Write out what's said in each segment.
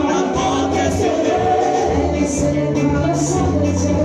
La porte est scellée.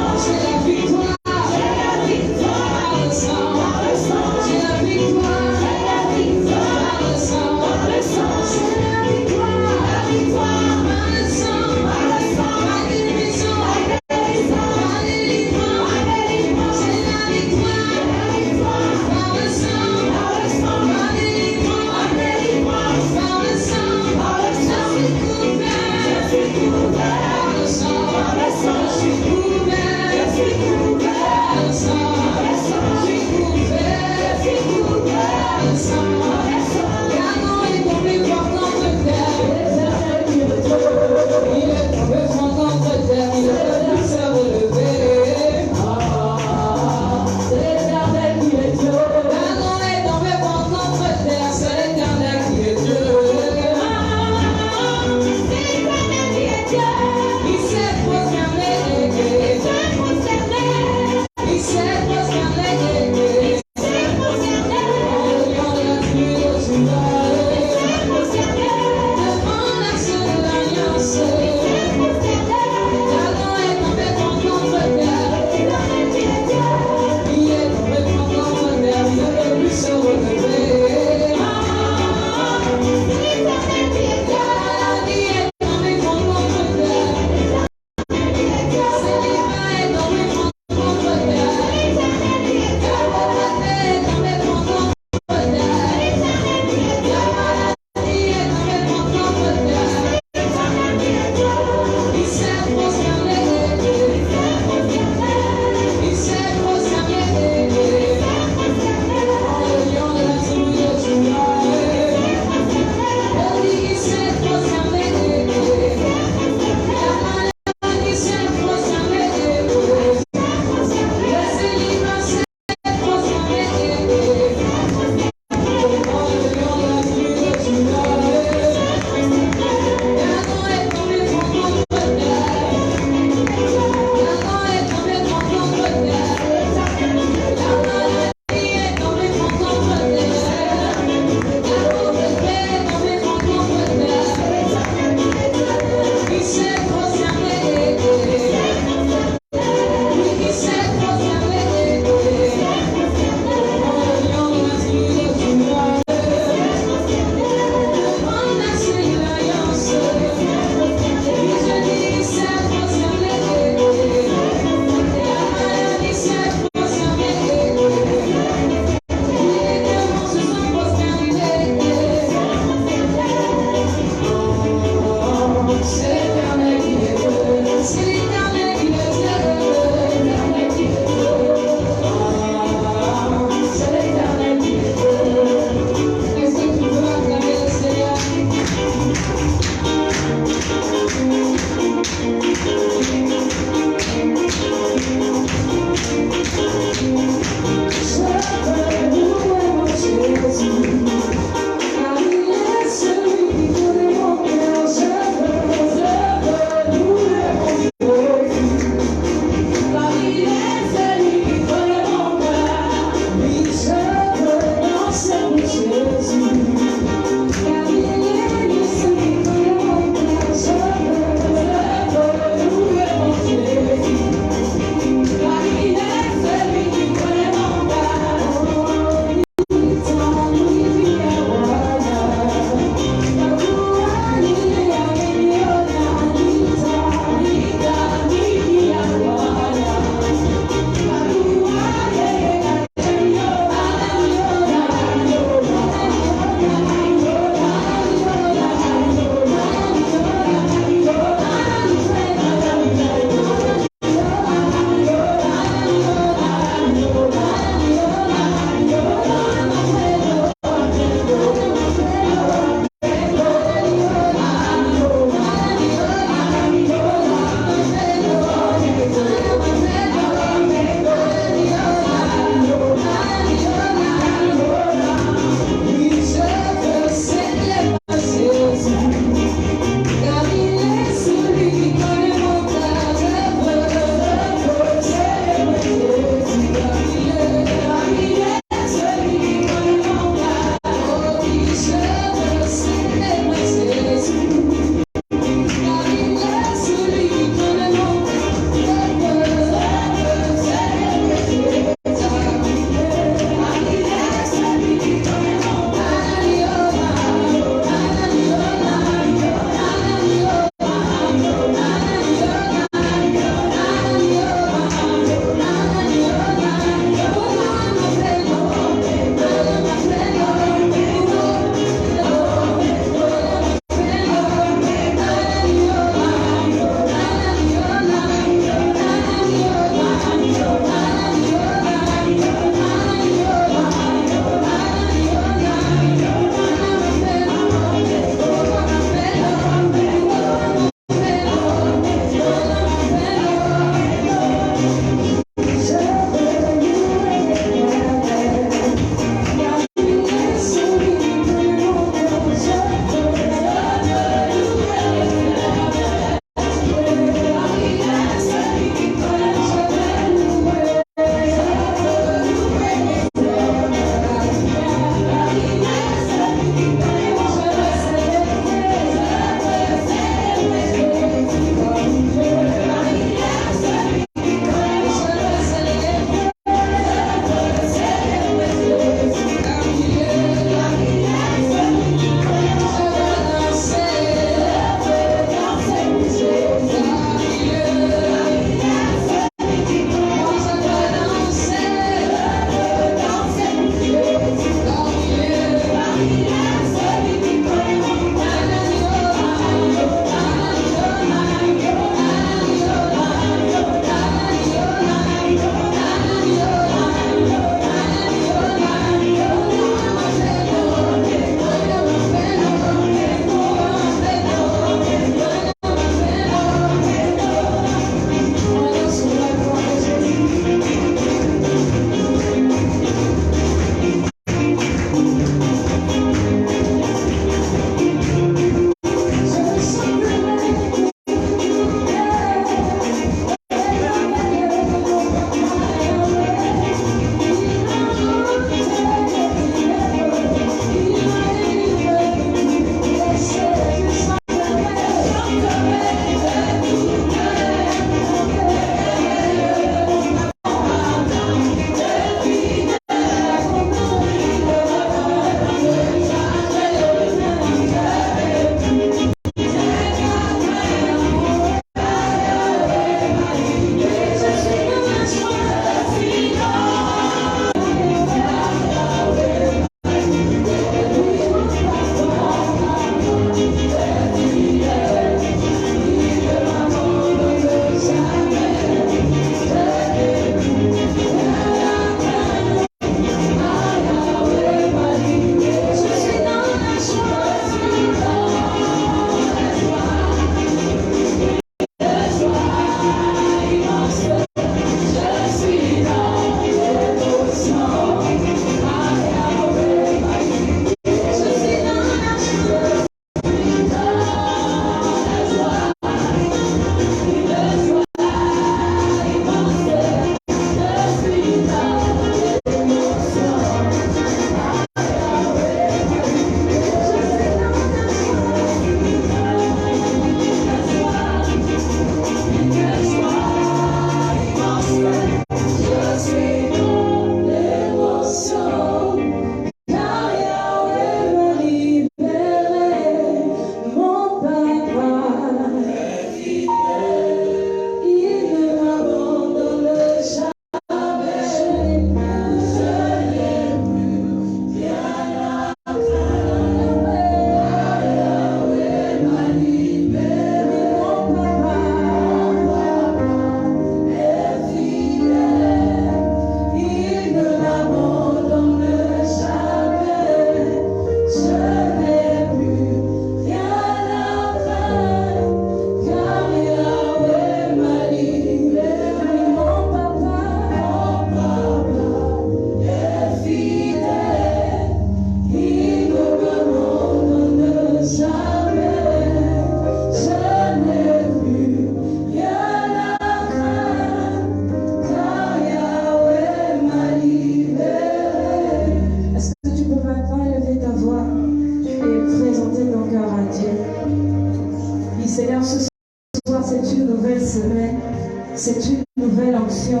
C'est une nouvelle onction,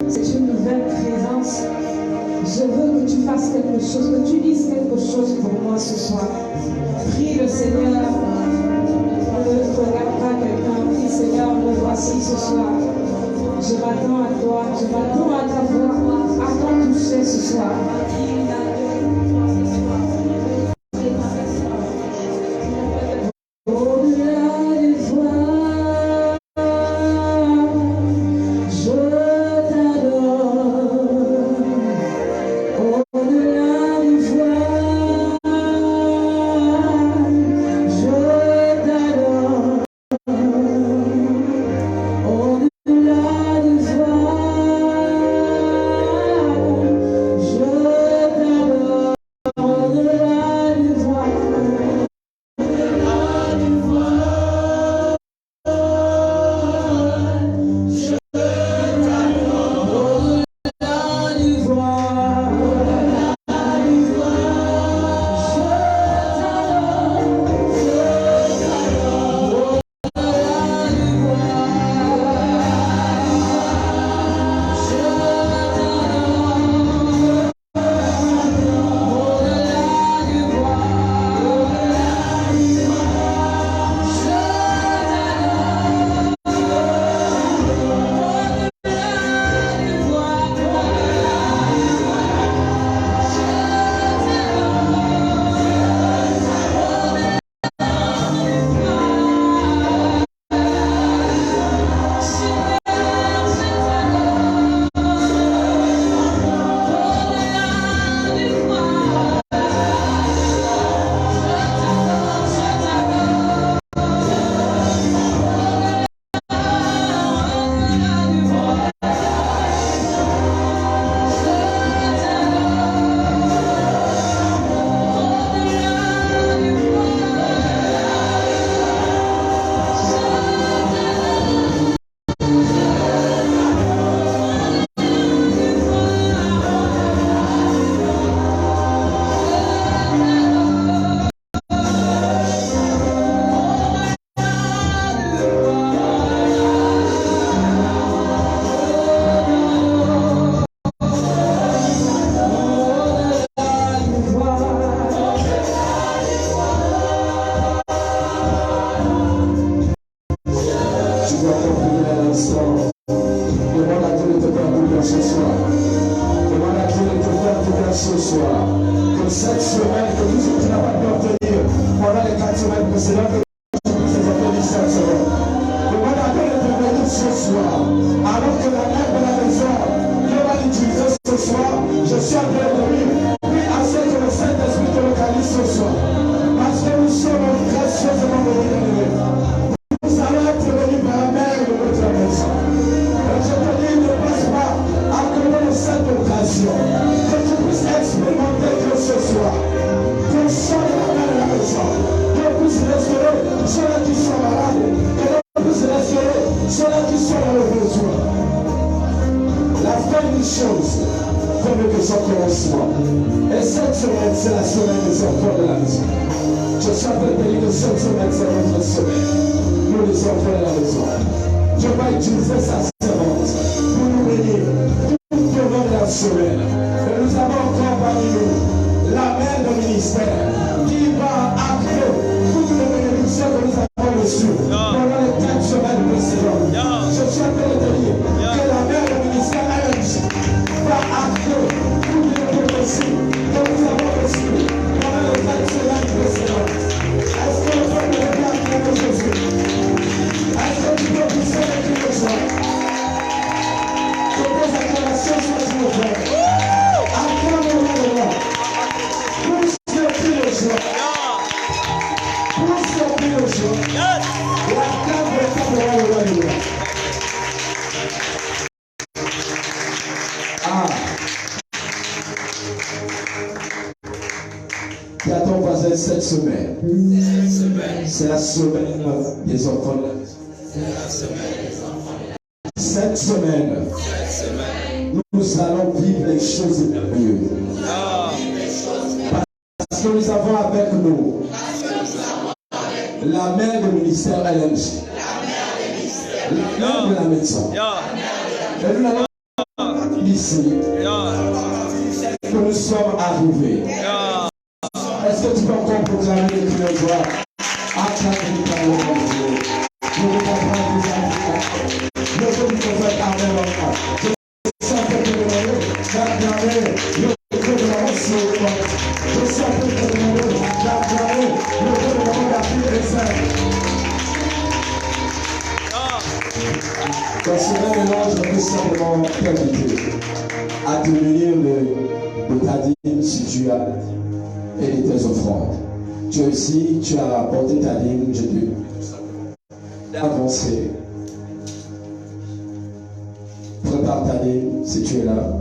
c'est une nouvelle présence. Je veux que tu fasses quelque chose, que tu dises quelque chose pour moi ce soir. Prie le Seigneur. Ne regarde pas quelqu'un. Prie Seigneur, me voici ce soir. Je m'attends à toi, je m'attends à ta voix, à ton toucher ce soir. Cette semaine, c'est la semaine des enfants de la maison. Cette semaine, nous allons vivre les choses merveilleuses. Parce que nous avons avec nous la mère du ministère LMG. la main de la médecin. Et nous allons ici que nous sommes arrivés. Est-ce que tu peux encore proclamer le cri de joie? Acclame ta louange de Dieu. Nous vous comprenons des Africains. Le peuple du prophète Amen encore. Je sens que tu es heureux d'acclamer le Dieu de la nation. Je sens que tu es heureux d'acclamer le Dieu de la monde d'Afrique et Saint. Dans ce même mélange, je peux simplement t'inviter à te munir de ta dîme si tu as et de tes offrandes. Tu es ici, tu as apporté ta dîme, je te avancer. Prépare ta dîme si tu es là.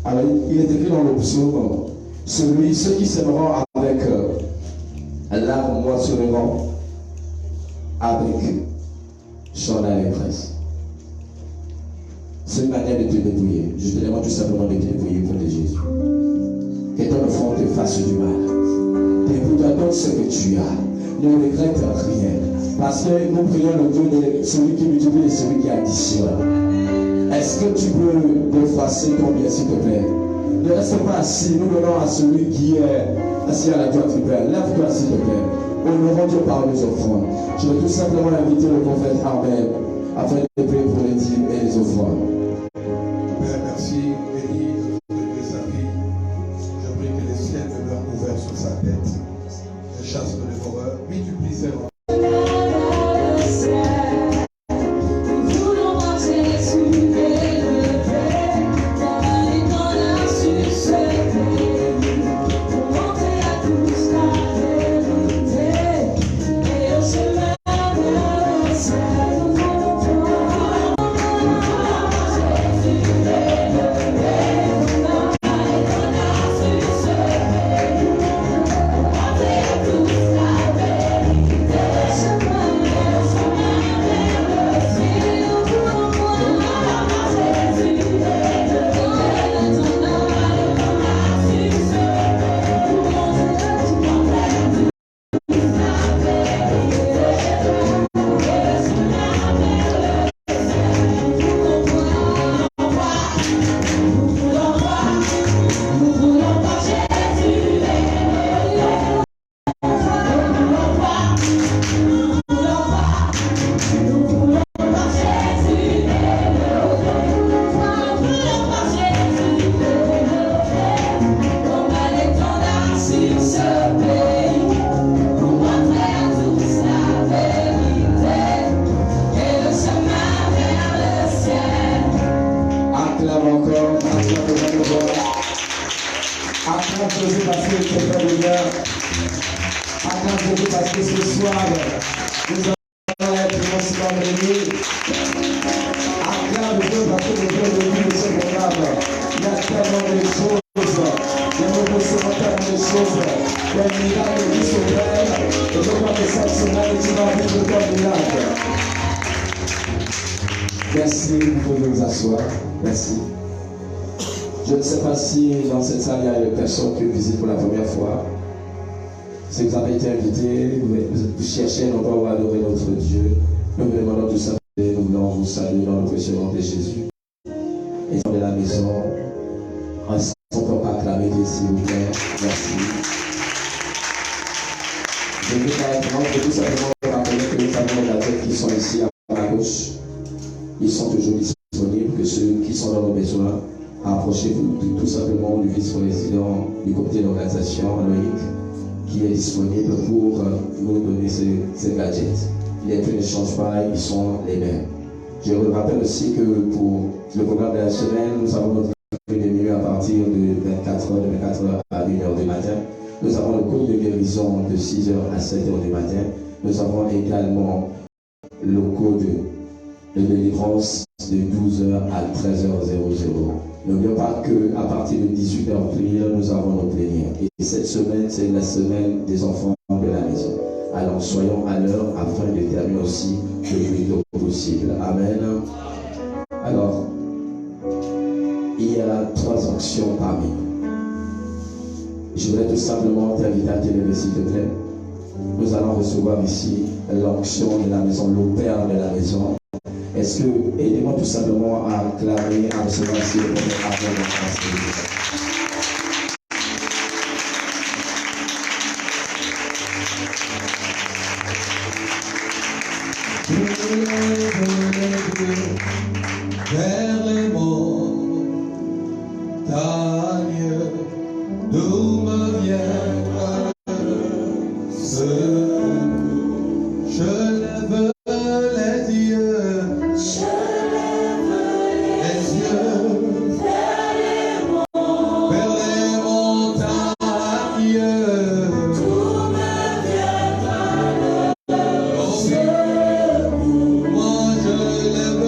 Alors, il est écrit dans le psaume, ceux qui s'aimeront avec l'arme moissonneront avec son allégresse. C'est une manière de te débrouiller. Je te demande tout simplement de te débrouiller pour de Jésus. Que ton enfant te fasse du mal. Débrouille-toi, donne ce que tu as. Ne regrette rien. Parce que nous prions le Dieu de celui qui multiplie et celui qui additionne. Est-ce que tu peux effacer ton bien, s'il te plaît? Ne reste pas assis. Nous donnons à celui qui est assis à la droite du Père. Lève-toi, s'il te plaît. Honorons Dieu par les offrandes. Je vais tout simplement inviter le prophète Armel afin de prier pour les dîmes et les offrandes. Père, merci. Bénis de sa vie. Je prie que les ciels demeurent ouverts sur sa tête. Je chasse le dévoreur. Multiplie ses rangs. Merci, vous pouvez vous asseoir. Merci. Je ne sais pas si dans cette salle il y a des personnes qui visitent pour la première fois. Si vous avez été invité, vous cherchez un endroit où adorer notre Dieu. Nous vous demandons tout ça. Nous voulons vous saluer dans le précieux nom de Jésus. Et dans la maison, on peut pas acclamer Dieu, s'il vous plaît. Merci. Je veux tout simplement rappeler que nous avons la tête qui sont ici à ma gauche. Ils sont toujours disponibles, que ceux qui sont dans nos besoins, approchez-vous tout simplement du vice-président du comité d'organisation, Loïc, qui est disponible pour nous donner ces gadgets. Les prix ne changent pas, ils sont les mêmes. Je vous rappelle aussi que pour le programme de la semaine, nous avons notre prix de milieu à partir de 24h à 1h du matin. Nous avons le cours de guérison de 6h à 7h du matin. Nous avons également le cours de délivrance de 12h à 13h00. N'oublions pas qu'à partir de 18h pile, nous avons nos plénières. Et cette semaine, c'est la semaine des enfants de la maison. Alors soyons à l'heure afin de terminer aussi le plus tôt possible. Amen. Alors, il y a 3 actions parmi nous. Je voudrais tout simplement t'inviter à te lever, s'il te plaît. nous allons recevoir ici l'onction de la maison, le Père de la maison. Est-ce que, aidez-moi tout simplement à acclamer, à recevoir ici le premier avant de grâce. Vers les montagnes, d'où me viendra le secours. Je lève les yeux vers les montagnes, d'où me viendra le secours. Moi je lève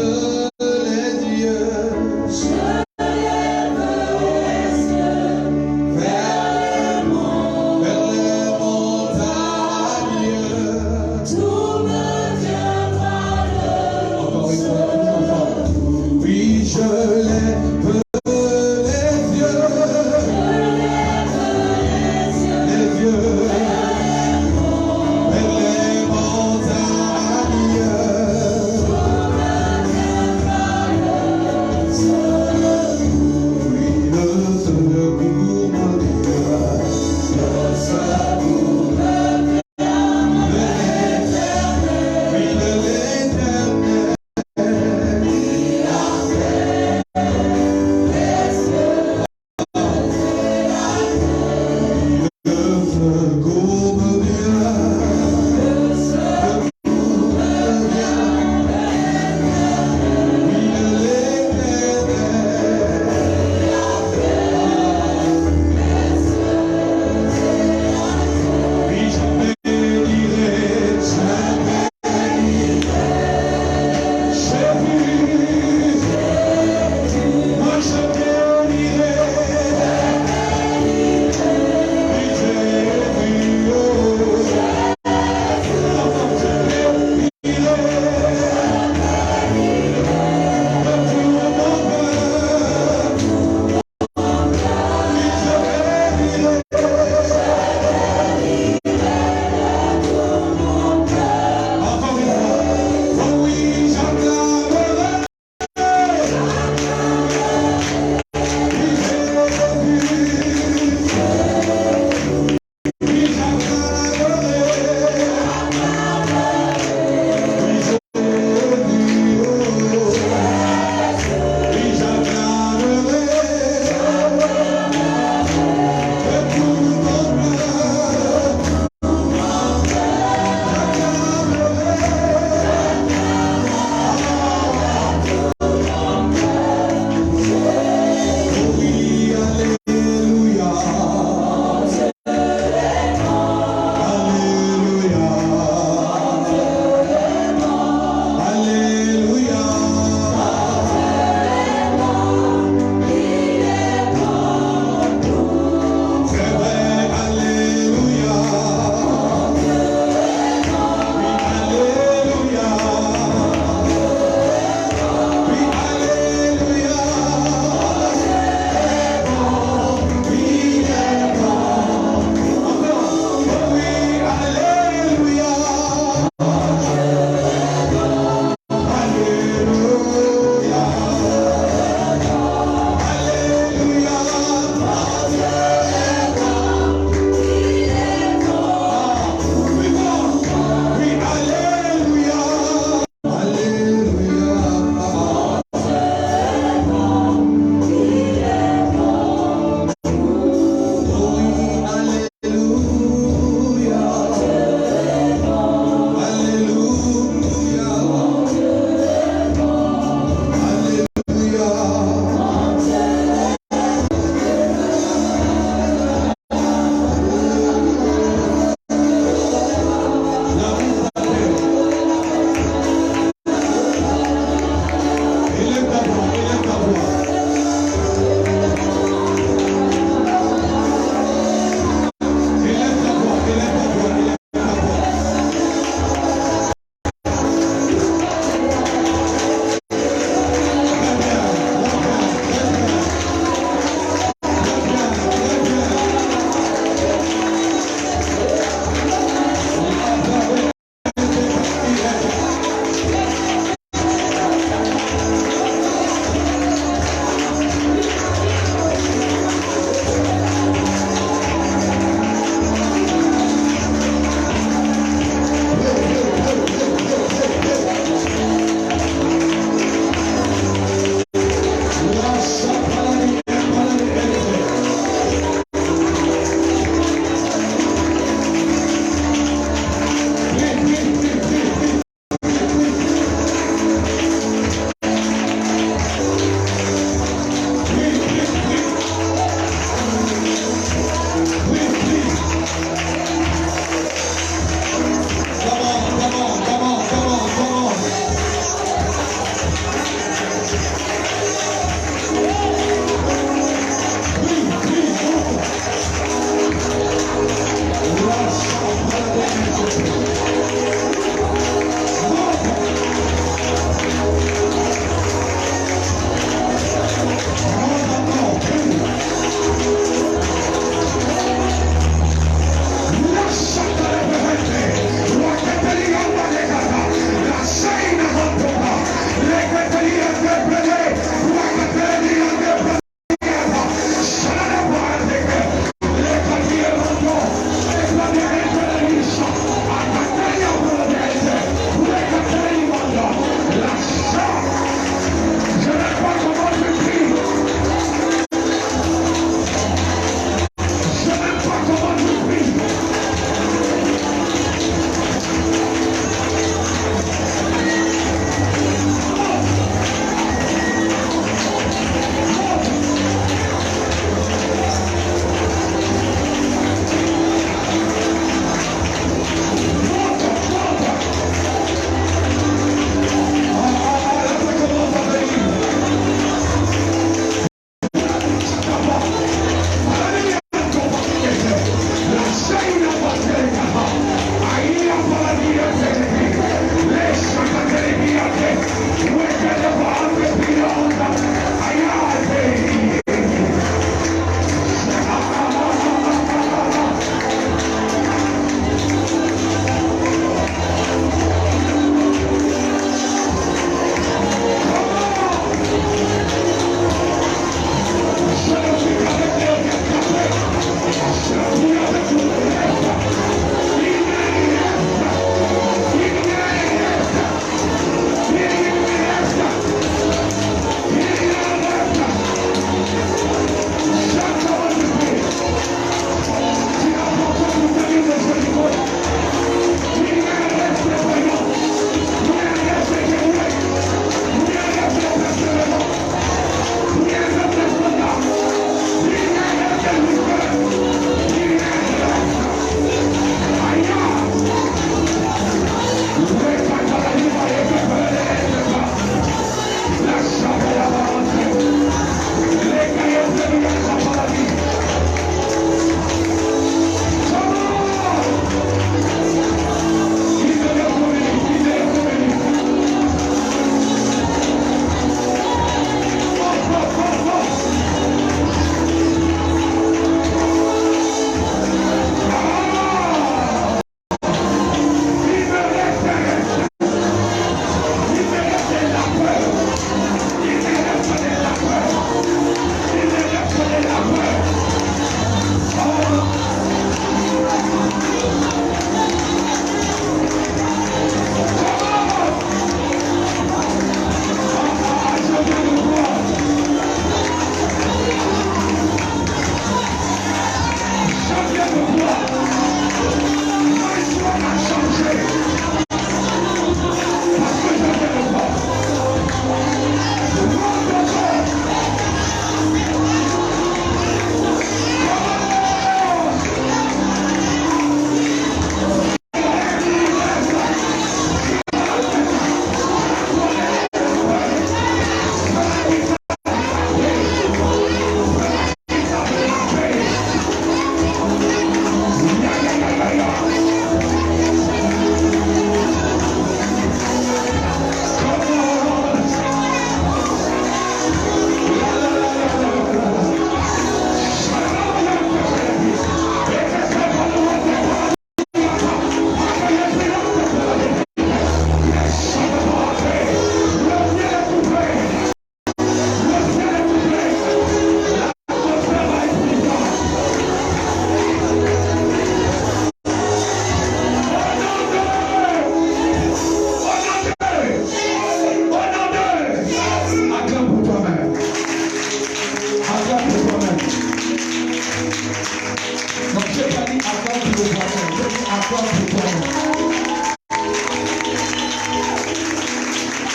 accorde pour toi-même.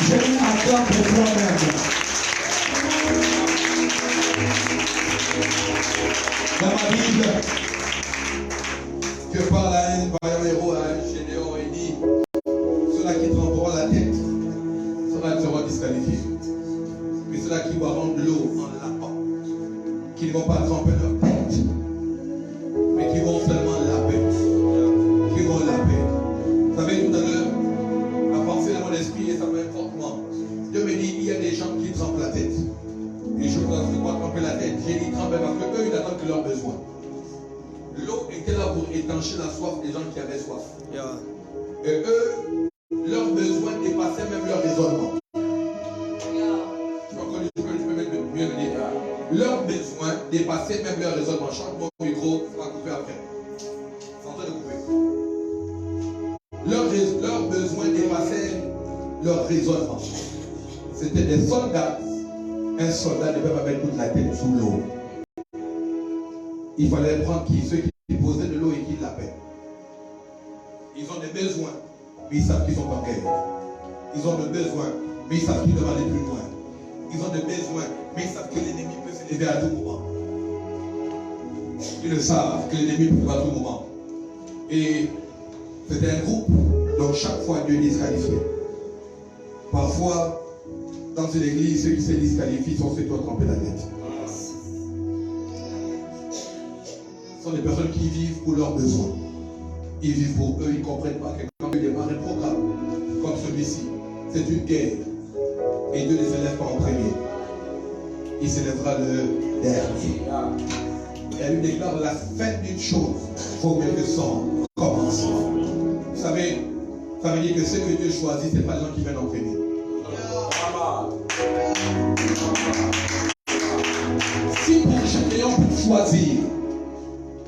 Jérémie, accorde pour toi-même. Dans ma Bible, Dieu parle à un vaillant héros, à un Gédéon, et dit, ceux-là qui tremperont la tête, ceux-là seront disqualifiés. Mais ceux-là qui boiront de l'eau en lapant, qui ne vont pas tremper leur tête, mais qui vont seulement laper. Qui vont laper. Vous savez, tout à l'heure, la pensée de mon esprit, et ça me fortement. Dieu me dit, il y a des gens qui trempent la tête. Et je dois tremper la tête. J'ai dit tremper parce qu'eux, ils n'attendent que leurs besoins. L'eau était là pour étancher la soif des gens qui avaient soif. Yeah. Et eux, leurs besoins dépassaient même leur raisonnement. Je peux mettre mieux le dire. Leurs besoins dépassaient même leur raisonnement. Chante mon micro, ça va couper après. C'est en train de couper. Leurs besoins dépassaient leur raisonnement. C'était des soldats. Un soldat ne peut pas mettre toute la tête sous l'eau. Il fallait prendre ceux qui posaient de l'eau et qui lapaient. Ils ont des besoins, mais ils savent qu'ils sont en guerre. Ils ont des besoins, mais ils savent qu'ils doivent aller plus loin. Ils ont des besoins, mais ils savent que l'ennemi peut se lever à tout moment. Ils le savent que l'ennemi peut se lever à tout moment. Et c'était un groupe dont chaque fois Dieu disqualifiait. Parfois, dans une église, ceux qui se disqualifient sont ceux qui ont trempé la tête. Ce sont des personnes qui vivent pour leurs besoins. Ils vivent pour eux, ils ne comprennent pas que quand Dieu démarre un programme comme celui-ci, c'est une guerre. Et Dieu ne s'élève pas en premier. Il s'élèvera le dernier. Et elle lui déclare la fin d'une chose vaut mieux que son commencement. Vous savez, ça veut dire que ce que Dieu choisit, ce n'est pas les gens qui viennent en premier. Si pour Gédéon pour choisir,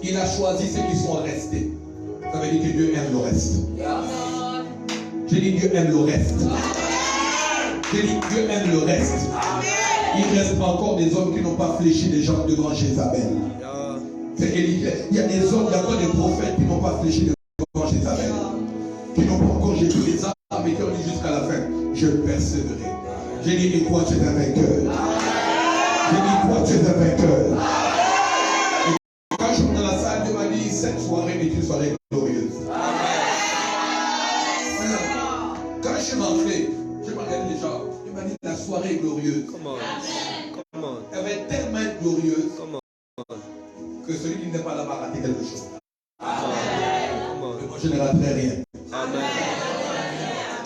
il a choisi ceux qui sont restés, ça veut dire que Dieu aime le reste. J'ai dit Dieu aime le reste. J'ai dit Dieu aime le reste. Il reste encore des hommes qui n'ont pas fléchi les jambes devant Jézabel. Il y a des hommes, il y a encore des prophètes qui n'ont pas fléchi devant Jézabel. Qui n'ont pas encore jeté les armes et qui ont dit jusqu'à la fin, je persévérerai. J'ai dit, et toi tu es un vainqueur. J'ai dit, toi tu es un vainqueur. Et quand je suis dans la salle, Dieu m'a dit, cette soirée est une soirée glorieuse. Quand je suis rentré, je me regardais déjà, Dieu m'a dit, la soirée est glorieuse. Elle va être tellement glorieuse que celui qui n'est pas là va rater quelque chose. Mais moi je ne raterai rien.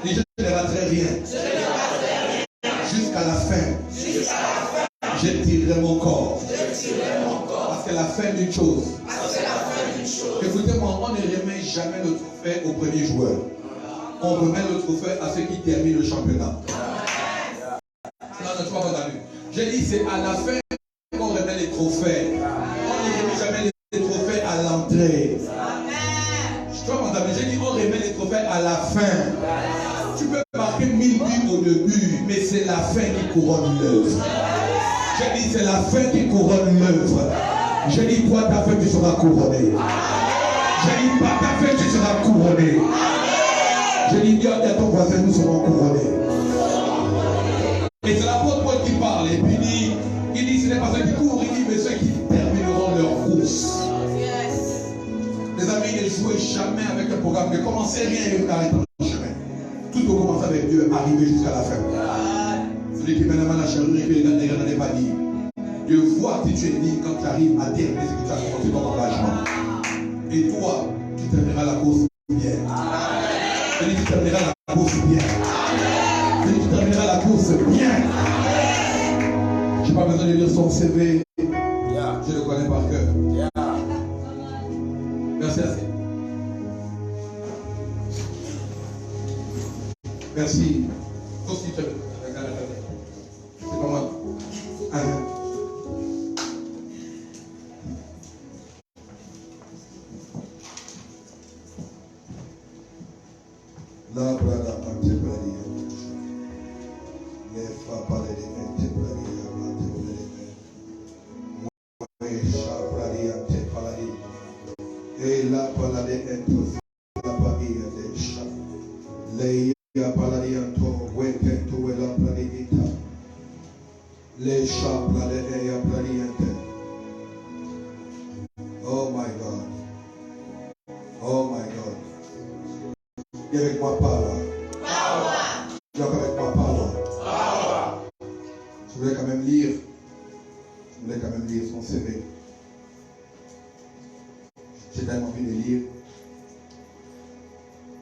Et je ne raterai rien. Jusqu'à la fin, je tirerai mon corps. Parce que la fin d'une chose. Écoutez-moi, on ne remet jamais le trophée au premier joueur. On remet le trophée à ceux qui terminent le championnat. Non, tu vas pas entendu. J'ai dit, c'est à la fin qu'on remet les trophées. On ne remet jamais les trophées à l'entrée. Tu vas pas entendu. J'ai dit, on remet les trophées à la fin. Tu peux marquer 1000 buts au début, mais c'est la fin qui couronne l'œuvre. J'ai dit, c'est la fin qui couronne l'œuvre. J'ai dit, toi, ta fin, tu seras couronné. J'ai dit, par ta fin, tu seras couronné. J'ai dit, dis à ton voisin, nous serons couronnés. Et c'est l'apôtre Paul qui parle. Et puis il dit, ce n'est pas ceux qui courent, il dit, mais ceux qui termineront leur course. Les amis, ne jouez jamais avec un programme. Ne commencez rien et vous arrêtez le chemin. Tout doit commencer avec Dieu, arriver jusqu'à la fin. Celui qui met la main à la charrue et qui n'est pas dit. Dieu voit si tu es digne quand tu arrives à terminer ce que tu as commencé ton engagement. Et toi, tu termineras la course bien. Celui qui terminera la course bien. Celui qui terminera la course bien. Je n'ai pas besoin de lire son CV. Je le connais par cœur. Merci assez. Merci. C'est pas moi. Amen. La brada antebraria. Ne fa parler antebraria, antebraria. Moi chabraria antepalari. Et la parade Maria Desha. Leia Paladianto, Wekentu Ela Planigita. Lesha Pladeya Planiente. Oh my God. Oh my God. Dis avec moi power. Power. Dis avec moi power. Power. Je voulais quand même lire son CV. J'ai tellement envie de lire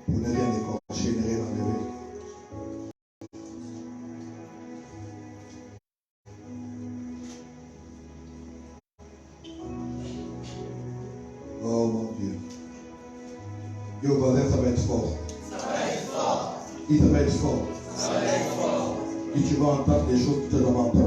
pour ne rien déclencher, ne rien enlever. Oh mon Dieu. Yo, voisin, ça va être fort. Ça va être fort. Il ça va être fort. Ça va être fort. Et tu vas entendre des choses que tu n'as pas entendues.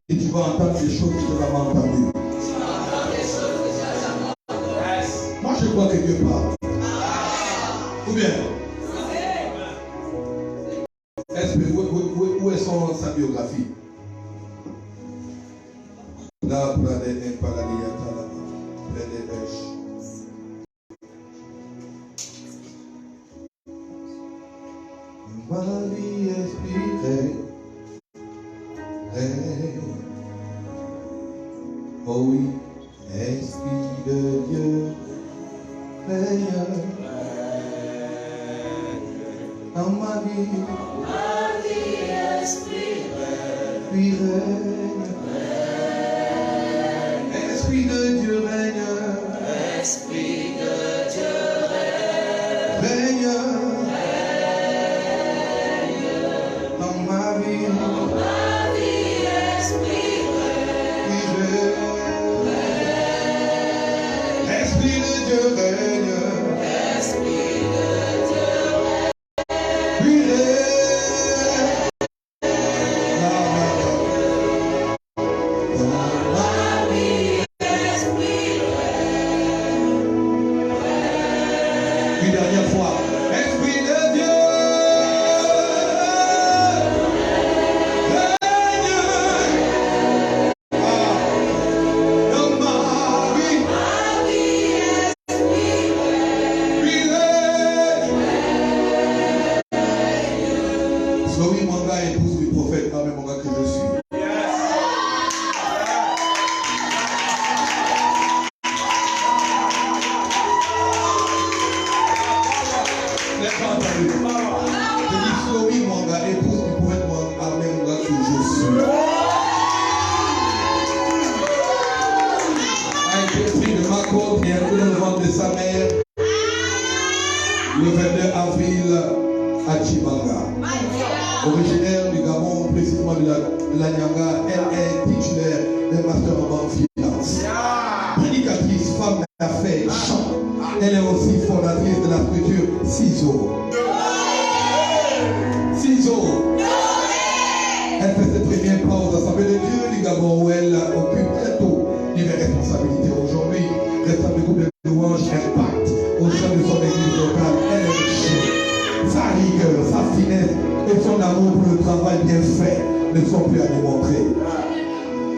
Tu vas entendre des choses que tu n'as pas entendues. Moi, je crois que Dieu parle. Ou bien, où est sa biographie? Là, ma vie inspirée. Oh oui, Esprit de Dieu, règne dans ma vie, Esprit règne, Esprit de Dieu règne, Esprit de Dieu règne, dans ma vie, Esprit règne. Esprit de Dieu règne. Esprit de Dieu règne. Oui, dans ma vie, Esprit règne. Une dernière fois. Esprit de Dieu règne. Dans ma vie. Slowy Manga épouse du prophète, Amen Manga que je suis. Je dis Slowy Manga épouse du prophète, Amen Manga que je suis. A été pris de ma côte et un peu dans le ventre de sa mère le 22 avril à Chibanga. Originaire du Gabon, précisément de la Nyanga, elle est titulaire d'un master en banque finance. Prédicatrice, femme d'affaires, chant. Elle est aussi fondatrice de la structure CISO. CISO. Elle fait ses premières pas aux assemblées de Dieu du Gabon où elle occupe très tôt diverses responsabilités. Aujourd'hui, responsable du groupe de louanges Impact au sein de son église locale. Elle est riche. Sa rigueur, sa finesse et son amour pour le travail bien fait ne sont plus à démontrer.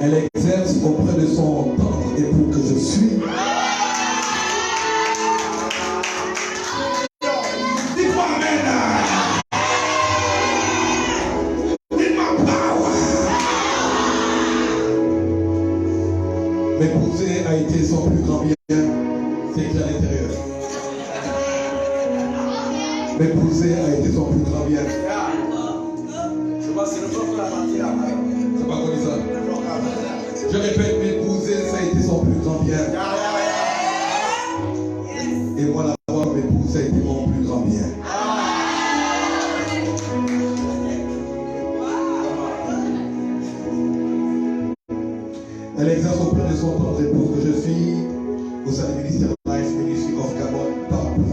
Elle exerce auprès de son tendre époux que je suis. Dis-moi amen. Dis-moi power. M'épouser a été son plus grand bien. C'est écrit à l'intérieur. M'épouser a été son plus grand bien. C'est pas comme ça. Je répète, m'épouser, ça a été son plus grand bien. Et moi, l'avoir m'épouse, ça a été mon plus grand bien. Elle exerce auprès de son tendre épouse que je suis au sein du ministère Life Ministry of Gabon Temple.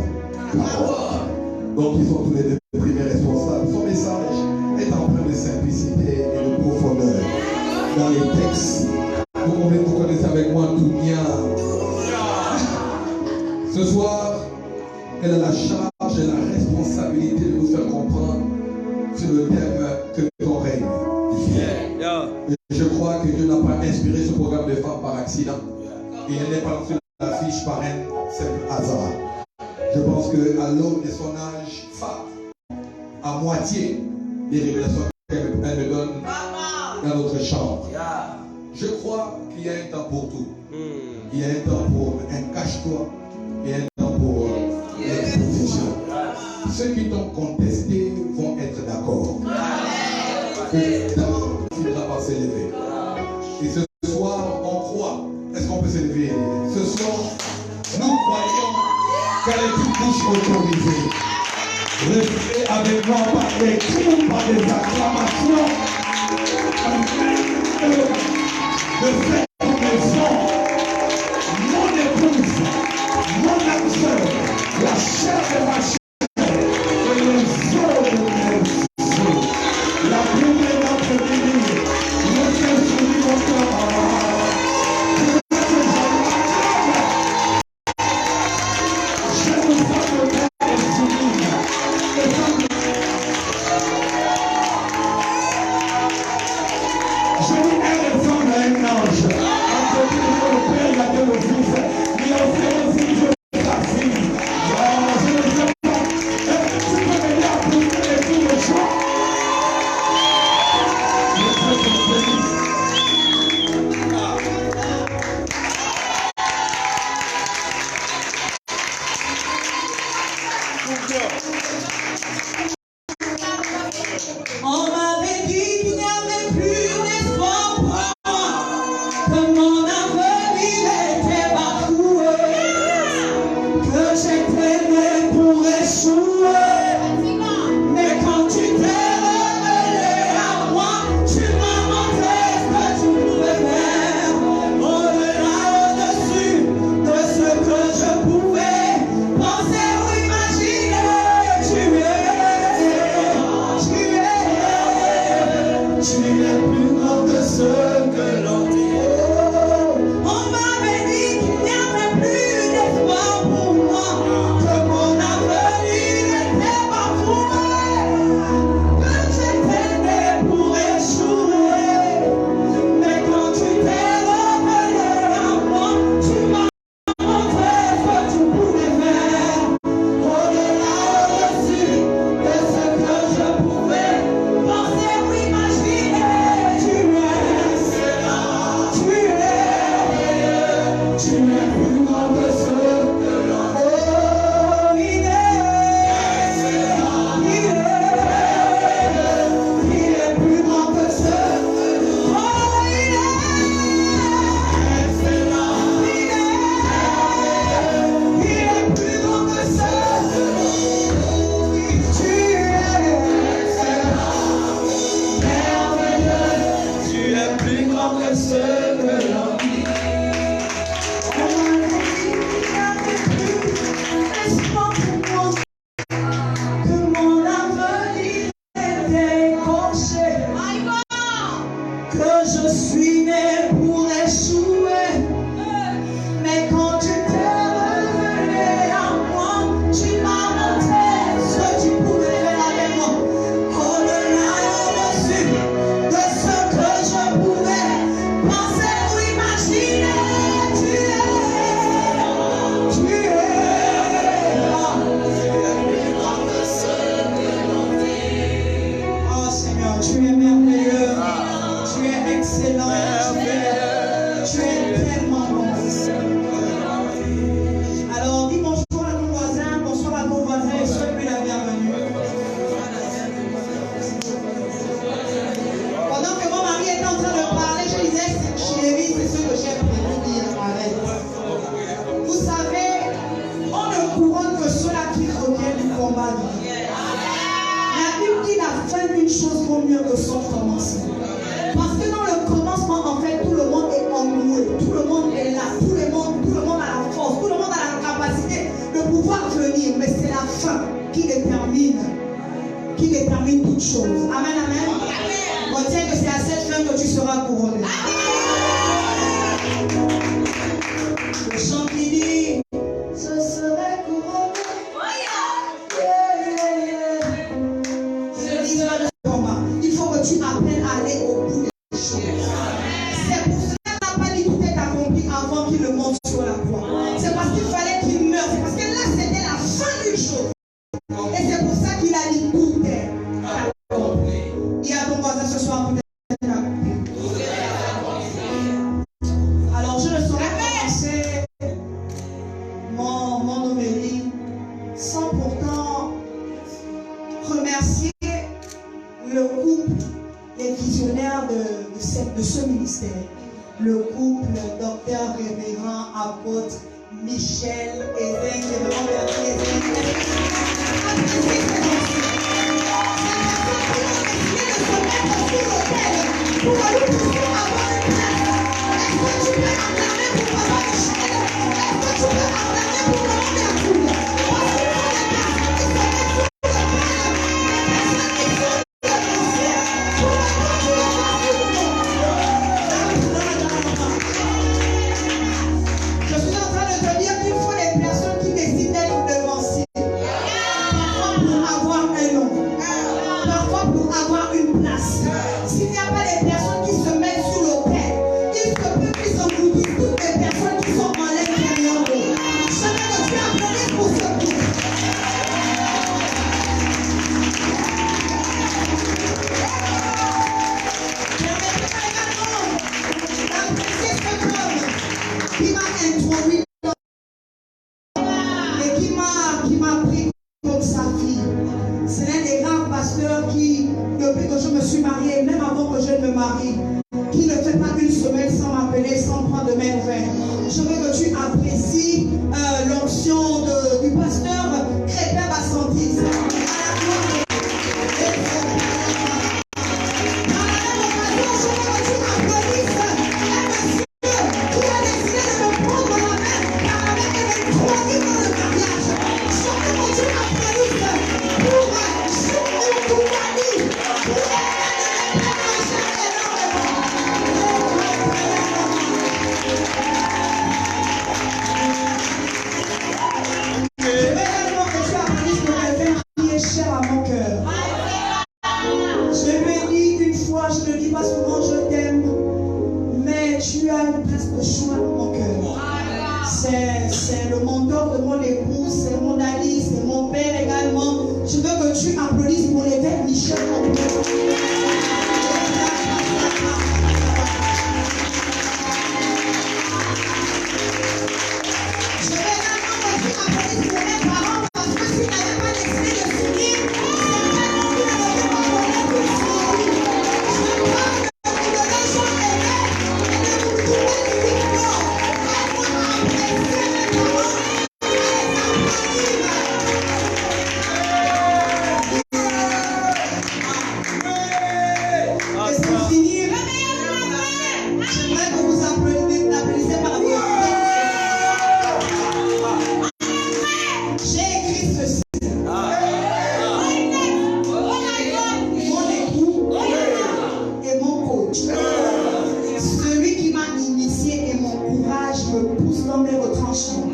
Donc ils sont tous les deux premiers responsables. Son message est empreint de simplicité et de profondeur. Dans les textes, vous connaissez avec moi tout bien. Ce soir, elle a la charge et la responsabilité de nous faire comprendre sur le thème que ton règne. Je crois que Dieu n'a pas inspiré ce programme de femmes par accident. Et elle n'est pas sur l'affiche par un simple hasard. Je pense qu'à l'aube de son âge, à moitié des révélations qu'elle me donne dans notre chambre. Je crois qu'il y a un temps pour tout. Il y a un temps pour un cache-toi. Il y a un temps pour l'exposition. Ceux qui t'ont contesté vont être d'accord. Le temps finira par s'élever. Et ce soir, on croit. Est-ce qu'on peut s'élever? Ce soir, nous croyons qu'elle est une bouche autorisée. Restez avec moi par des cris, par des acclamations. De cette maison, mon épouse, mon âme sœur, la chair de ma chair et les os de mes os. La plume de notre vie, le ciel sourit mon cœur. Je vous sens le Père et soumis. Je vous aime ressemble à un ange. Entre Dieu le Père, il y a Dieu le Fils. Mais aussi Dieu la fille. Je ne sais pas. Est-ce que tu peux m'aider à prier et tout le jour? Le Dieu te bénisse. On m'avait dit qu'il n'y avait plus d'espoir pour moi, que mon avenir était bafoué, que j'étais né pour échouer. Mais quand tu t'es révélé à moi, tu m'as montré ce que tu pouvais faire. Au-delà, au-dessus de ce que je pouvais penser ou imaginer, tu es plus grand que ce que l'on dit. On m'avait dit qu'il n'y avait plus d'espoir pour moi, que mon avenir était bafoué, que j'étais né pour échouer. Mais quand tu t'es révélé à moi, tu m'as montré ce que tu pouvais faire. Au-delà, au-dessus de ce que je pouvais penser ou imaginer. Tu es plus grand que ce que l'on dit. Il est plus grand que ce que l'on dit. Il est plus grand que ce que l'on dit. Tu es plus grand que ce que l'on dit. Je suis né pour échouer, mais quand tu t'es révélé à moi, tu m'as montré ce que tu pouvais faire avec moi. Au-delà, au-dessus de ce que je pouvais penser ou imaginer, tu es plus grand que ce que l'on dit. Oh Seigneur, tu es merveilleux. Tu es excellent, tu es tellement bon. Alors dis bonjour à ton voisin, bonsoir à ton voisin et souhaite-lui la bienvenue. Pendant que mon mari était en train de parler, je disais, chérie, c'est ce que j'ai prévu dire. Arrête. Vous savez, on ne couronne que ceux-là qui reviennent du combat. La Bible dit la fin d'une chose vaut mieux que son commencement. Parce que dans le commencement, en fait, tout le monde est engloué, tout le monde est là, tout le monde a la force, tout le monde a la capacité de pouvoir venir, mais c'est la fin qui détermine toutes choses. Amen, amen. Retiens que c'est à cette fin que tu seras couronné. Le chant qui dit, je serai couronné. Je dis le combat. Il faut que tu apprennes à aller au bout des choses. avant qu'il ne monte sur la croix. C'est parce qu'il fallait qu'il meure. C'est parce que là, c'était la fin d'une chose. Et c'est pour ça qu'il a dit tout est accompli. Il y a ton voisin ce soir peut-être accompli. Alors je ne saurais commencer mon homélie sans pourtant remercier le couple, les visionnaires de ce ministère. Le couple docteur révérend apôtre Michel Eden, qui est vraiment Bertie Eden. Appréciez ces anciens. Ces personnes qui ont décidé de se mettre sur l'autel pour que nous puissions avoir une place. Est-ce que tu peux acclamer pour Papa Michel? Est-ce que tu peux acclamer pour Maman Berthoud? Parce qu'il faut des personnes qui se mettent sur l'autel, des personnes qui sont des anciens pour la gloire de Dieu. Je suis en train de te dire qu'il faut des personnes qui décident d'être devanciers. Parfois pour avoir un nom. Parfois pour avoir une place. S'il n'y a pas des personnes qui se mettent sur l'autel, il se peut qu'ils engloutissent toutes les personnes qui sont en l'intérieur d'eux. Chacun de Dieu applaudit pour ce groupe. Permettez-moi également d'apprécier cet homme qui m'a introduit et qui m'a pris comme sa fille. C'est l'un des grands pasteurs qui, depuis que je me suis mariée, même avant que je ne me marie, qui ne fait pas une semaine sans m'appeler, sans prendre de mes nouvelles. Je veux que tu apprécies l'onction du pasteur Crépin Bassantis. C'est le mentor de mon épouse, c'est mon ami, c'est mon père également. Je veux que tu applaudisses pour l'évêque Michel. Je veux également que tu applaudisses pour mes parents parce que s'ils n'avaient pas décidé de s'unir, certainement qu'ils ne devaient pas connaître une série. Je parle de vous donner son évêque et de vous trouver du victoire. Aide-moi à apprécier mes parents. Et c'est fini. J'aimerais que vous applaudissez par la J'ai écrit ceci. Mon époux et mon coach. Celui qui m'a initié et mon courage me pousse dans mes retranchements.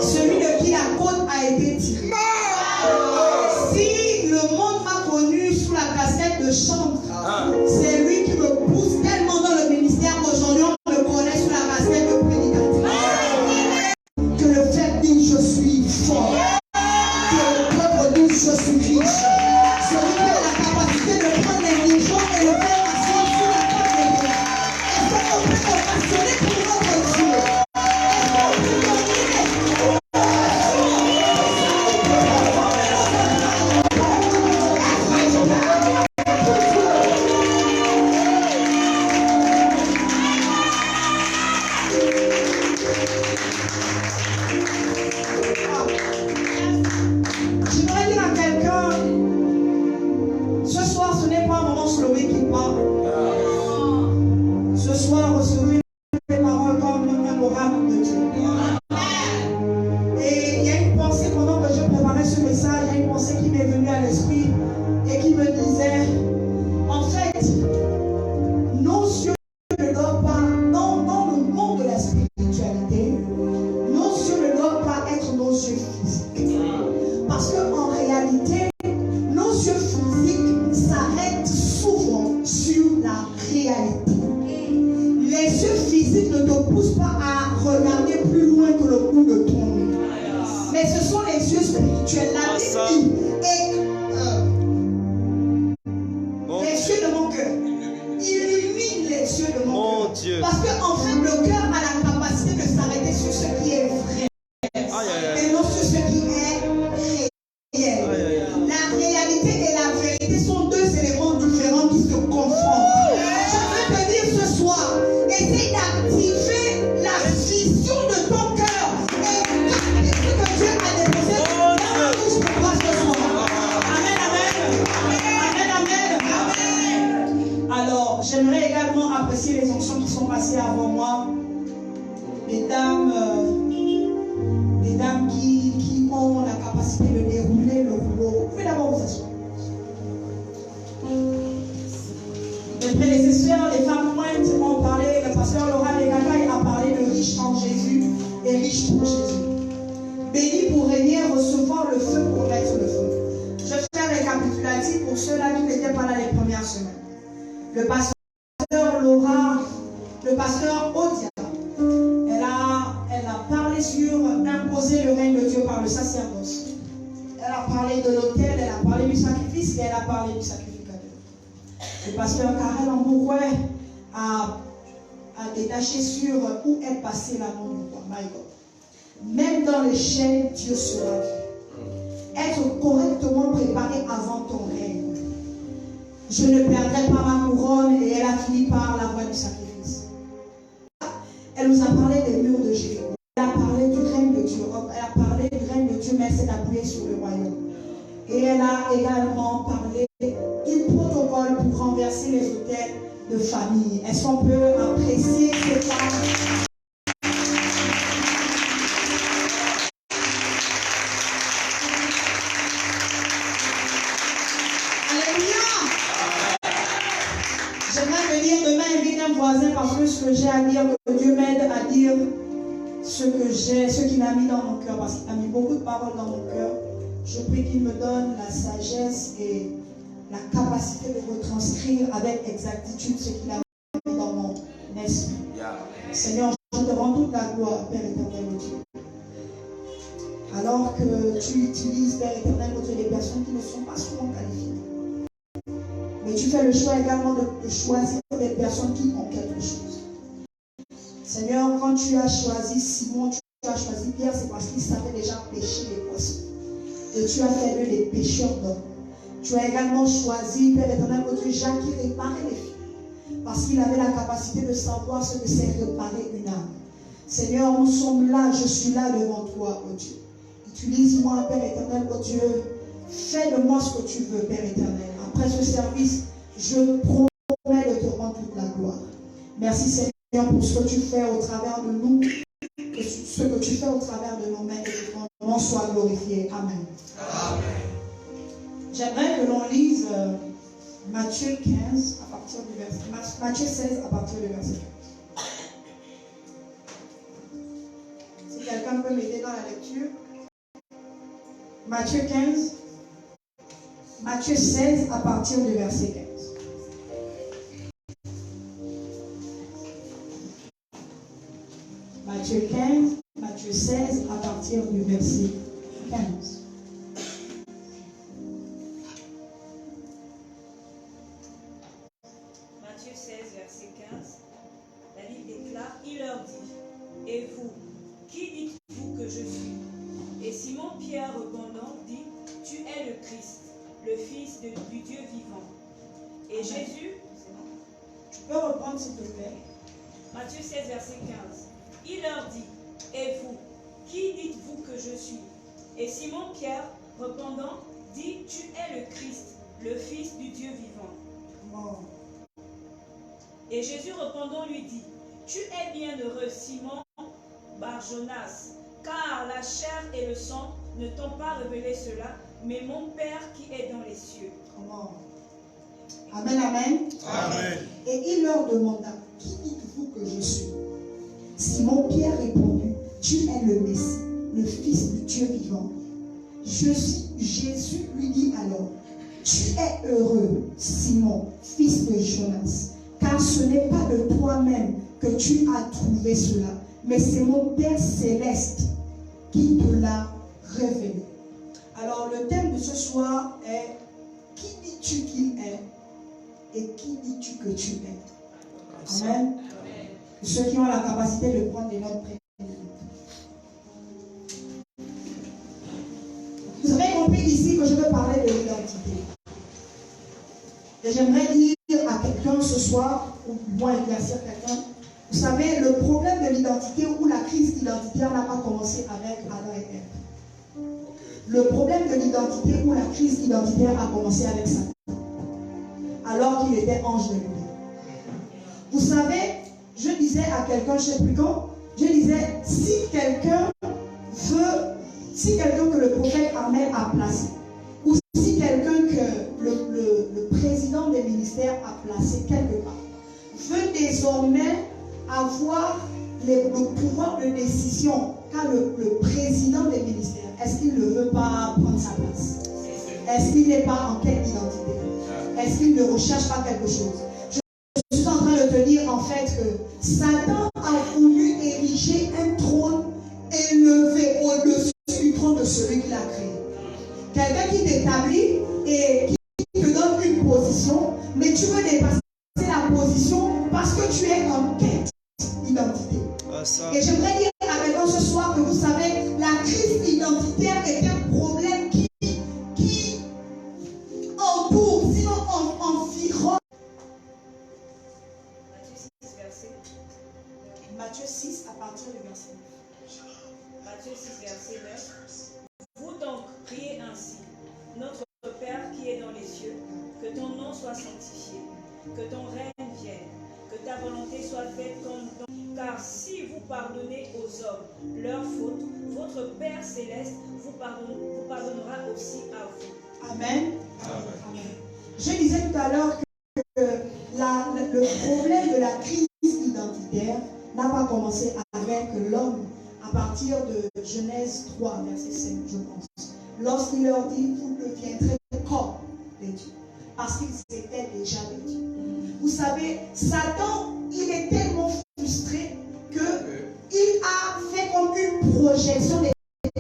Celui de qui la côte a été tirée. Si le monde m'a connu sous la casquette de chantre, c'est lui qui me pousse tellement dans le ministère qu'aujourd'hui on me connaît sous la casquette de prédicatrice. Que le fait dit je suis fort, que le peuple dit je suis riche. Celui qui a la capacité de prendre les légions et le faire asseoir sur la table des rois. Est-ce qu'on peut passionner pour notre Dieu? Est-ce qu'on peut les yeux physiques ne te poussent pas à regarder plus loin que le bout de ton nez. Mais ce sont les yeux spirituels. La Bible dit, les yeux de mon cœur. Illumine les yeux de mon cœur. Dieu. Parce qu'en fait, le cœur a la capacité de s'arrêter sur ce qui est vrai. Et non sur ce qui est réel. La réalité et la vérité sont deux éléments différents qui se confrontent. Je veux te dire ce soir, essaye d'activer la vision de ton cœur et capter ce que Dieu a déposé dans la bouche pour toi ce soir. Amen, amen. Amen, amen. Alors, j'aimerais également apprécier les onctions qui sont passées avant moi. Les dames qui ont la capacité de dérouler le rouleau. Vous pouvez d'abord vous asseoir. Mes prédécesseurs, les femmes pointes ont parlé, le pasteur Laura Legagaï a parlé de riche en Jésus et riche pour Jésus. Béni pour régner, recevoir le feu pour mettre le feu. Je fais un récapitulatif pour ceux-là qui n'étaient pas là les premières semaines. Le pasteur Laura, le pasteur Odia, elle a parlé sur imposer le règne de Dieu par le sacerdoce. Elle a parlé de l'autel, elle a parlé du sacrifice et elle a parlé du sacrificateur. Le pasteur Karel Ambourouet a détaché sur où est passé l'amour du roi. My God. Même dans les chaînes, Dieu sera vu. Être correctement préparé avant ton règne. Je ne perdrai pas ma couronne et elle a fini par la voie du sacrifice. Elle nous a parlé des murs de Jéricho. Elle a parlé du règne de Dieu. Elle a parlé du règne de Dieu, mais elle s'est appuyée sur le royaume. Et elle a également parlé du protocole pour renverser les autels de famille. Est-ce qu'on peut apprécier ces femmes? Parce que ce que j'ai à dire, que Dieu m'aide à dire ce que j'ai, ce qu'il a mis dans mon cœur, parce qu'il a mis beaucoup de paroles dans mon cœur. Je prie qu'il me donne la sagesse et la capacité de retranscrire avec exactitude ce qu'il a mis dans mon esprit. Seigneur, je te rends toute la gloire, Père éternel, au Dieu. Alors que tu utilises, Père éternel, au Dieu, les personnes qui ne sont pas souvent qualifiées. Mais tu fais le choix également de choisir des personnes qui ont quelque chose. Seigneur, quand tu as choisi Simon, tu as choisi Pierre, c'est parce qu'il savait déjà pêcher les poissons. Et tu as fait d'eux des pêcheurs d'hommes. Tu as également choisi, Père éternel, notre Jacques qui réparait les filles. Parce qu'il avait la capacité de savoir ce que c'est réparer une âme. Seigneur, nous sommes là, je suis là devant toi, oh Dieu. Utilise-moi, Père éternel, oh Dieu. Fais de moi ce que tu veux, Père éternel. Après ce service, je promets de te rendre toute la gloire. Merci Seigneur pour ce que tu fais au travers de nous, que ce que tu fais au travers de nos mains et que ton nom soit glorifié. Amen. Amen. J'aimerais que l'on lise Matthieu 15 à partir du verset, Matthieu 16 à partir du verset 15. Si quelqu'un peut m'aider dans la lecture. Matthieu 15. Matthieu 16 à partir du verset 15. Matthieu 15, Matthieu 16 à partir du verset 15. Matthieu 16, verset 15. La Bible déclare, il leur dit, et vous, qui dites-vous que je suis? Et Simon-Pierre répondant dit, tu es le Christ, le Fils du Dieu vivant. Et Jésus, c'est bon? Tu peux reprendre s'il te plaît. Matthieu 16, verset 15. Il leur dit, et vous, qui dites-vous que je suis? Et Simon-Pierre, répondant, dit, tu es le Christ, le Fils du Dieu vivant. Oh. Et Jésus répondant lui dit, tu es bienheureux, Simon Barjonas, car la chair et le sang ne t'ont pas révélé cela, mais mon Père qui est dans les cieux. Oh. Amen, amen. Amen. Et il leur demanda, qui dites-vous que je suis? Simon-Pierre répondit, tu es le Messie, le Fils du Dieu vivant. Jésus lui dit alors, tu es heureux, Simon, fils de Jonas, car ce n'est pas de toi-même toi-même que tu as trouvé cela, mais c'est mon Père céleste qui te l'a révélé. Alors le thème de ce soir est « Qui dis-tu qu'il est et qui dis-tu que tu es ?» Amen. Ceux qui ont la capacité de prendre des notes prennent des notes. Vous avez compris ici que je veux parler de l'identité. Et j'aimerais dire à quelqu'un ce soir, ou moins éclaircir quelqu'un, vous savez, le problème de l'identité ou la crise identitaire n'a pas commencé avec Adam et Ève. Le problème de l'identité ou la crise identitaire a commencé avec Satan, alors qu'il était ange de lumière. Vous savez, je disais à quelqu'un, je ne sais plus quand, je disais, si quelqu'un que le prophète Armel a placé, ou si quelqu'un que le président des ministères a placé quelque part, veut désormais avoir le pouvoir de décision qu'a le président des ministères, est-ce qu'il ne veut pas prendre sa place? Est-ce qu'il n'est pas en quête d'identité? Est-ce qu'il ne recherche pas quelque chose? Je suis en train de te dire en fait que Satan a voulu ériger un trône élevé au-dessus du trône de celui qui l'a créé. Quelqu'un qui t'établit et qui te donne une position, mais tu veux dépasser la position parce que tu es en quête d'identité. Et j'aimerais dire à quelqu'un ce soir que vous savez, la crise identitaire est un problème qui entoure, sinon environne. Matthieu 6, à partir du verset 9. Matthieu 6, verset 9. Vous donc priez ainsi. Notre Père qui est dans les cieux, que ton nom soit sanctifié, que ton règne vienne, que ta volonté soit faite comme dans... Car si vous pardonnez aux hommes leurs fautes, votre Père céleste vous pardonnera aussi à vous. Amen. Amen. Je disais tout à l'heure que le problème de la crise identitaire n'a pas commencé avec l'homme à partir de Genèse 3, verset 5, je pense. Lorsqu'il leur dit, vous deviendrez comme les dieux, parce qu'ils étaient déjà les dieux. Vous savez, Satan, il est tellement frustré qu'il a fait comme une projection des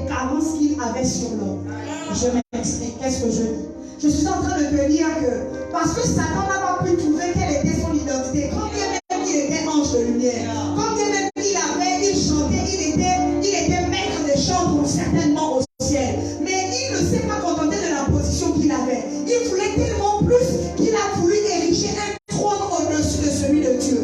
carences qu'il avait sur l'homme. Je m'explique, qu'est-ce que je dis? Je suis en train de te dire que, parce que Satan n'a pas pu trouver quelle était son identité, quand bien même il était ange de lumière, quand bien même il chantait, il était maître des chants, certainement au ciel, mais il ne s'est pas contenté de la position qu'il avait. Il voulait tellement plus qu'il a voulu ériger un trône au-dessus de celui de Dieu.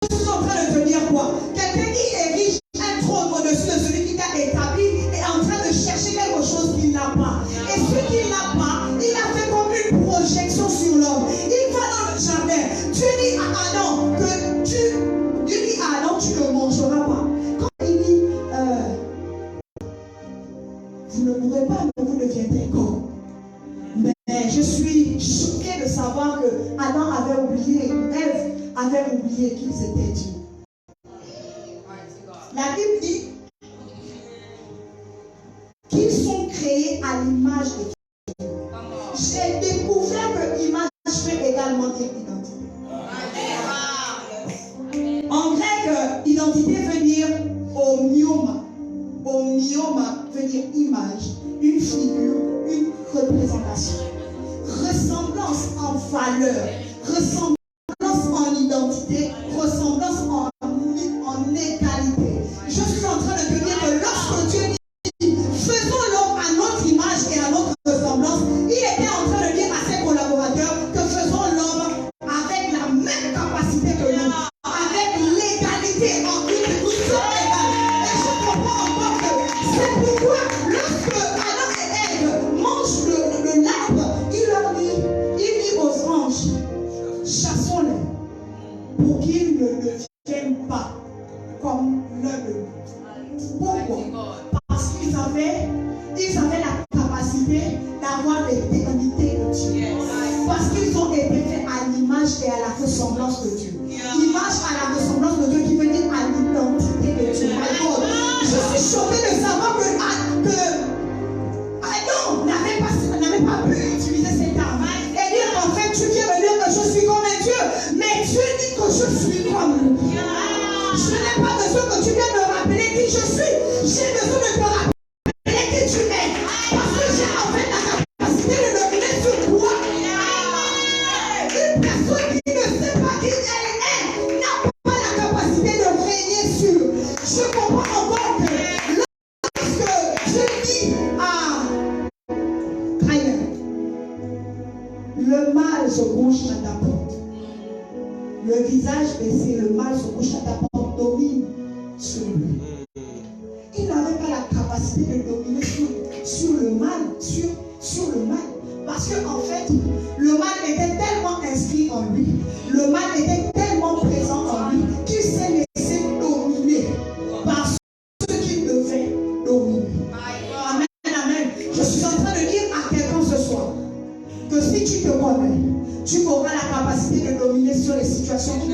Je suis en train de te dire quoi? Quelqu'un qui érige un trône au-dessus de celui qui t'a établi est en train de chercher quelque chose qu'il n'a pas. Et ce qu'il n'a pas, il a fait comme une projection sur l'homme. Il va dans le jardin. Dieu dit à Adam que tu ne mangeras pas. Quand il dit vous ne mourrez pas, mais vous deviendrez comme. Mais je suis choquée de savoir que Adam avait oublié, Ève avait oublié qu'ils étaient Dieu. La Bible dit qu'ils sont créés à l'image de Dieu. J'ai découvert que l'image fait également dire identité. En grec, identité veut dire homioma. Homioma veut dire image, une figure, une représentation. Ressemblance en valeur, ressemblance en identité, ressemblance en égalité. Je suis en train de te dire que lorsque Dieu dit faisons l'homme à notre image et à notre ressemblance, il était en train de dire à ses collaborateurs que faisons l'homme avec la même capacité que nous, avec l'égalité en une nous sommes égales. Et je comprends encore que c'est pourquoi lorsque Adam et Ève mangent de l'arbre, il dit aux anges, chassons-les pour qu'ils ne deviennent pas comme l'un de nous. Pourquoi? Parce qu'ils avaient la capacité d'avoir l'éternité de Dieu. Parce qu'ils ont été faits à l'image et à la ressemblance de Dieu. L'image à la ressemblance de Dieu qui veut dire à l'identité de Dieu. Je suis choquée de savoir que Adam n'avait pas pu utiliser cette arme et dire en fait tu viens me dire que je suis comme un Dieu, mais Dieu dit que je suis comme lui. Je n'ai pas besoin que tu viennes me rappeler qui je suis. J'ai besoin de te rappeler qui tu es. Parce que j'ai en fait la capacité de dominer sur toi. Une personne qui ne sait pas qui elle est n'a pas la capacité de régner sur. Je comprends encore que lorsque je dis à Trainer, le mal se couche à ta porte. Le visage baissé, le mal se couche à ta porte, domine sur lui. Il n'avait pas la capacité de dominer sur le mal, sur le mal. Parce qu'en fait, le mal était tellement inscrit en lui, le mal était tellement présent en lui, qu'il s'est laissé dominer par ceux qu'il devait dominer. Amen, amen. Je suis en train de dire à quelqu'un ce soir que si tu te connais, tu auras la capacité de dominer sur les situations qui te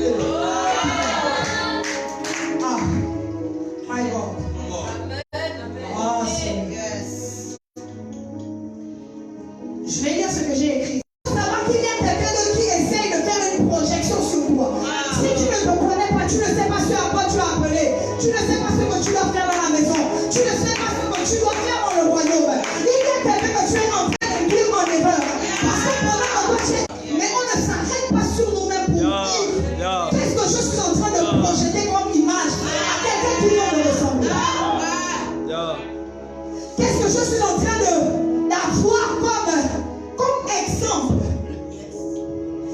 Ah, my God. Oh, yes. Je vais lire ce que j'ai écrit. Il faut savoir qu'il y a quelqu'un d'autre qui essaye de faire une projection sur toi. Si tu ne te connais pas, tu ne sais pas ce à quoi tu as appelé. Tu ne sais pas ce que tu dois faire dans la maison. Tu ne sais pas ce que tu dois faire dans le royaume. Il y a quelqu'un que tu es en train de dire en erreur. Parce que pendant que tu es... Mais on ne s'arrête pas sur nous-mêmes pour dire.